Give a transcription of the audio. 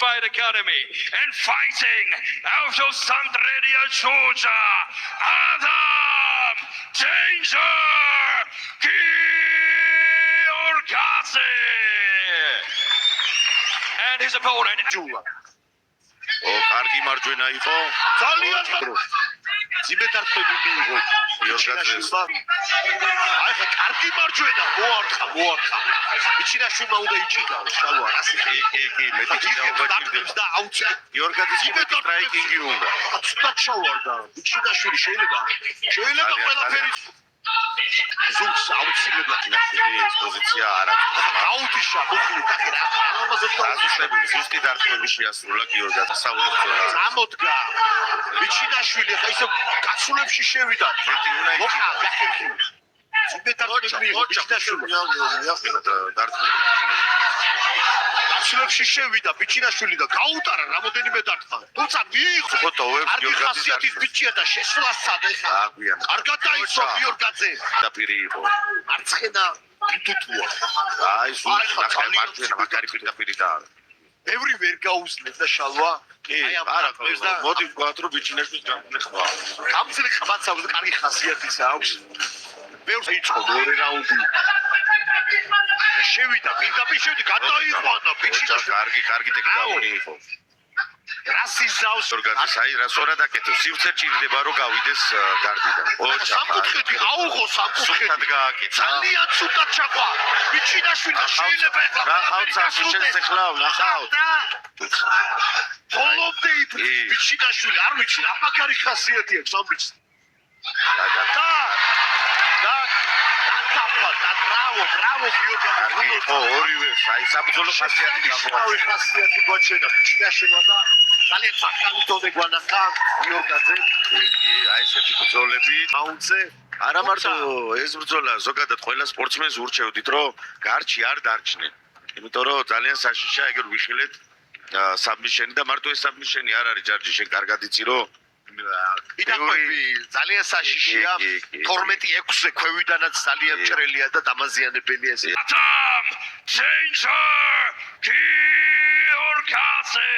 Fight Academy and fighting out of Sandredia, Georgia, Adam Danger Giorgadze. And his opponent. კარგი მარჯვენა იყო. ძალიან ძიმეთართები მიიღო გიორგაძეს. აი ხა კარგი მარჯვენა მოარტყა. მიჩინაშვილმა უნდა იჭიდაო შალვა ასე კი, მეტი დაუჭირდება და აუწე გიორგაძეს სტრაიკინგი უნდა. ცოტა ჩავარდა. მიჩინაშვილი შეიძლება ყველაფერი ზუგს აუცილებლად ეს პოზიცია არ აქვს. გაუთიშა მუხლი თახი რა. ასუშები ზუსტი დარტყმები შეასრულა გიორგაძეს საუბრობ. ამოდგა მიჩინაშვილი ხა ისე კაცულებში შევიდა. მეტი უნდა მოხა გახეთქი. ძიმეთართები მიიღო მიჩინაშვილი. დარტყმები. კაცულებში შევიდა მიჩინაშვილი და გაუტარა რამოდენიმე დარტყმა. თუმცა მიიღო ფოტოებს კარგი ხასიათის ბიჭია და შესვლა სცადა ხა. აგვიან. კარგად დაიცვა გიორგაძე. დაპირი იყო. მარცხენა თუთუა. აი სულ ნახე მარჯვენა მაგარი პირდაპირი და ბევრი ვერ გაუძლებს და შალვა. აი არა მოდი ვთქვათ რომ ბიჭინაშვილს გამხვა. გამძლე ხმაცავს კარგი ხასიათის აქვს. ბევრს იწყო მეორე რაუნდი. შევიდა პირდაპირ შევიდა გადაიყვანა ბიჭინაშვილი. კარგი ტექნიკა იყო. რასიზავს გიორგაძეს აი რა სწორად აკეთებს. სივრცე ჭირდება რომ გავიდეს გარდიდან. სამკუთხედი აუღო სამკუთხედი გააკეთა. ძალიან ცუდად ჩაყვა. ბიჭინაშვილი შეიძლება ეხლა ნახავთ საშენს ეხლავ ნახავთ. ბოლომდე ბიჭინაშვილი არ ვიცი რა მაგარი ხასიათი აქვს ამ ბიჭს. და კაფა და ბრავო გიორგაძე. ორივე აი საბრძოლო ხასიათი გამოვიდა. ხასიათი გვაჩვენა ბიჭინაშვილმა და ძალიან საფრანგეთოვე გვანახა გიორგაძე. აი ესეთი ბრძოლები აუნცე არა მარტო ეს ბრძოლა ზოგადად ყველა სპორტსმენს ურჩევდით რომ გარჩი არ დარჩნენ. იმიტომ რომ ძალიან საშიშია ეგრე ვიშილეთ საბმიშენი და მარტო ეს საბმიშენი არ არის ჯარჯი შენ კარგად იცი რომ იდაყვები ძალიან საშიშია 12-6-ზე ქვევიდანაც ძალიან მჭრელია და დამაზიანებელია ეს. Adam Danger Giorgadze.